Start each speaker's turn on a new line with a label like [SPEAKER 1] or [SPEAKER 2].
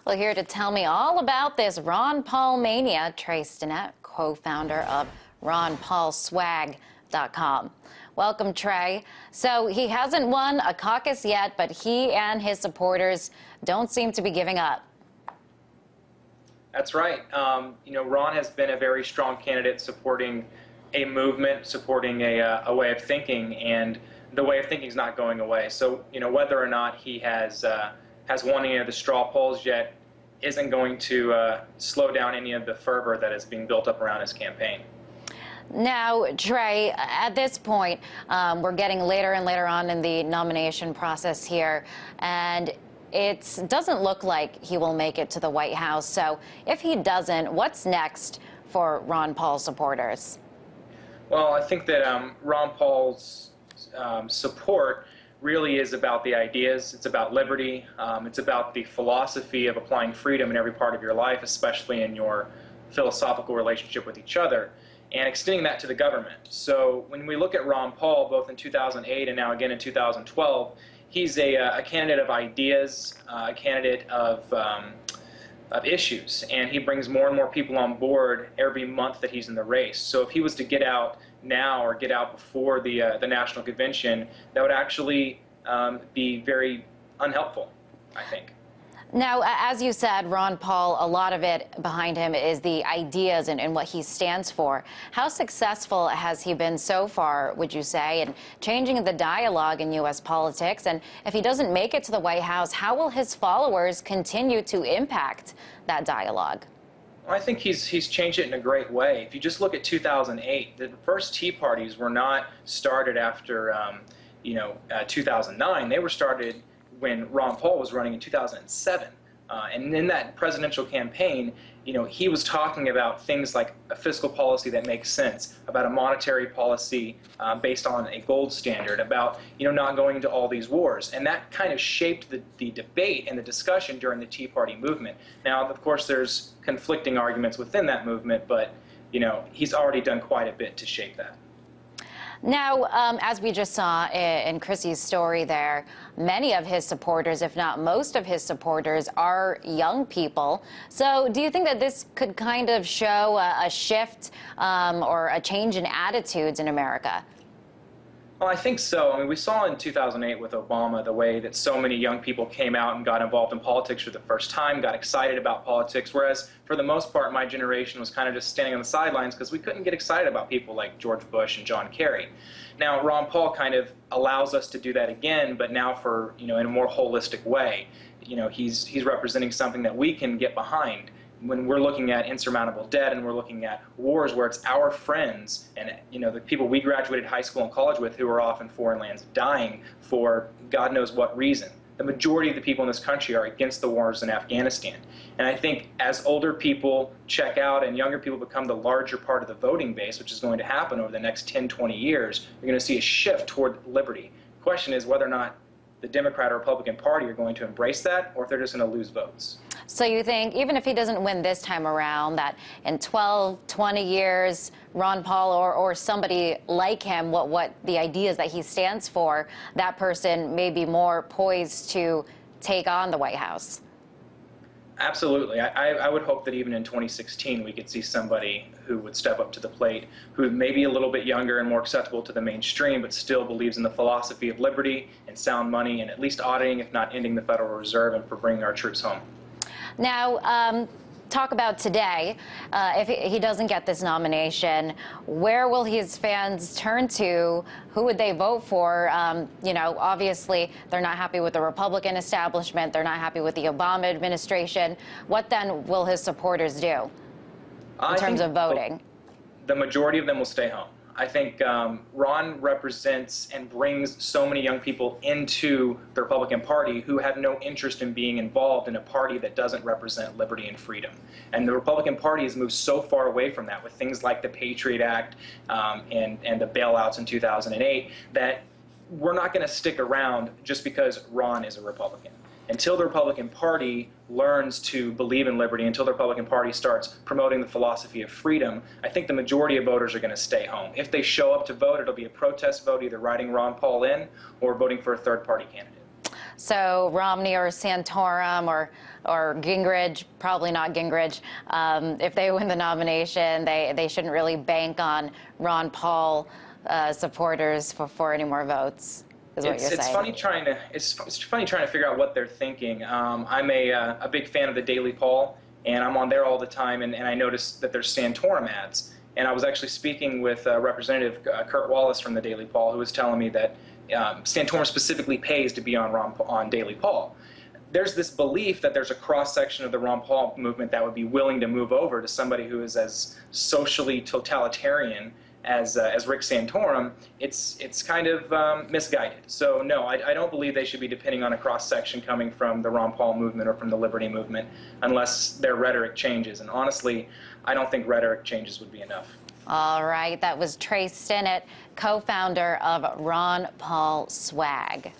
[SPEAKER 1] Well, here to tell me all about this Ron Paul mania, Trey Stinnett, co-founder of RonPaulSwag.com. Welcome, Trey. So he hasn't won a caucus yet, but he and his supporters don't seem to be giving up.
[SPEAKER 2] That's right. Ron has been a very strong candidate supporting a movement, supporting a way of thinking, and the way of thinking is not going away. So, whether or not he has won any of the straw polls yet isn't going to slow down any of the fervor that is being built up around his campaign.
[SPEAKER 1] Now, Trey, at this point, we're getting later and later on in the nomination process here, and it doesn't look like he will make it to the White House. So if he doesn't, what's next for Ron Paul supporters?
[SPEAKER 2] Well, I think that Ron Paul's support really is about the ideas. It's about liberty. It's about the philosophy of applying freedom in every part of your life, especially in your philosophical relationship with each other, and extending that to the government. So when we look at Ron Paul, both in 2008 and now again in 2012, he's a candidate of ideas, a candidate of issues, and he brings more and more people on board every month that he's in the race. So if he was to get out now or get out before the national convention, that would actually be very unhelpful, I think.
[SPEAKER 1] Now, as you said, Ron Paul, a lot of it behind him is the ideas and what he stands for. How successful has he been so far, would you say, in changing the dialogue in U.S. politics? And if he doesn't make it to the White House, how will his followers continue to impact that dialogue?
[SPEAKER 2] Well, I think he's changed it in a great way. If you just look at 2008, the first Tea Parties were not started after 2009. They were started when Ron Paul was running in 2007. And in that presidential campaign, he was talking about things like a fiscal policy that makes sense, about a monetary policy based on a gold standard, about not going into all these wars. And that kind of shaped the debate and the discussion during the Tea Party movement. Now, of course, there's conflicting arguments within that movement, but he's already done quite a bit to shape that.
[SPEAKER 1] Now, as we just saw in Chrissy's story there, many of his supporters, if not most of his supporters, are young people. So do you think that this could kind of show a shift or a change in attitudes in America?
[SPEAKER 2] Well, I think so. I mean, we saw in 2008 with Obama the way that so many young people came out and got involved in politics for the first time, got excited about politics, whereas for the most part my generation was kind of just standing on the sidelines because we couldn't get excited about people like George Bush and John Kerry. Now, Ron Paul kind of allows us to do that again, but now for, in a more holistic way. He's representing something that we can get behind when we're looking at insurmountable debt and we're looking at wars where it's our friends and the people we graduated high school and college with who are off in foreign lands dying for God knows what reason. The majority of the people in this country are against the wars in Afghanistan. And I think as older people check out and younger people become the larger part of the voting base, which is going to happen over the next 10, 20 years, you're going to see a shift toward liberty. The question is whether or not the Democrat or Republican Party are going to embrace that, or if they're just going to lose votes.
[SPEAKER 1] So you think even if he doesn't win this time around, that in 12, 20 years, Ron Paul or somebody like him, what the ideas that he stands for, that person may be more poised to take on the White House?
[SPEAKER 2] Absolutely. I would hope that even in 2016 we could see somebody who would step up to the plate, who may be a little bit younger and more acceptable to the mainstream, but still believes in the philosophy of liberty and sound money and at least auditing, if not ending, the Federal Reserve and for bringing our troops home.
[SPEAKER 1] Now, talk about today. If he doesn't get this nomination, where will his fans turn to? Who would they vote for? Obviously, they're not happy with the Republican establishment. They're not happy with the Obama administration. What then will his supporters do in terms of voting?
[SPEAKER 2] The majority of them will stay home. I think Ron represents and brings so many young people into the Republican Party who have no interest in being involved in a party that doesn't represent liberty and freedom. And the Republican Party has moved so far away from that with things like the Patriot Act and the bailouts in 2008 that we're not going to stick around just because Ron is a Republican. Until the Republican Party learns to believe in liberty, until the Republican Party starts promoting the philosophy of freedom, I think the majority of voters are going to stay home. If they show up to vote, it'll be a protest vote, either writing Ron Paul in or voting for a third-party candidate.
[SPEAKER 1] So Romney or Santorum or Gingrich, probably not Gingrich, if they win the nomination, they shouldn't really bank on Ron Paul supporters for any more votes. Is what you're saying.
[SPEAKER 2] It's funny trying to figure out what they're thinking. I'm a big fan of the Daily Paul, and I'm on there all the time, and I noticed that there's Santorum ads. And I was actually speaking with Representative Kurt Wallace from the Daily Paul, who was telling me that Santorum specifically pays to be on Daily Paul. There's this belief that there's a cross-section of the Ron Paul movement that would be willing to move over to somebody who is as socially totalitarian as Rick Santorum. It's kind of misguided. So no, I don't believe they should be depending on a cross-section coming from the Ron Paul movement or from the Liberty movement unless their rhetoric changes. And honestly, I don't think rhetoric changes would be enough.
[SPEAKER 1] All right, that was Trey Stinnett, co-founder of Ron Paul Swag.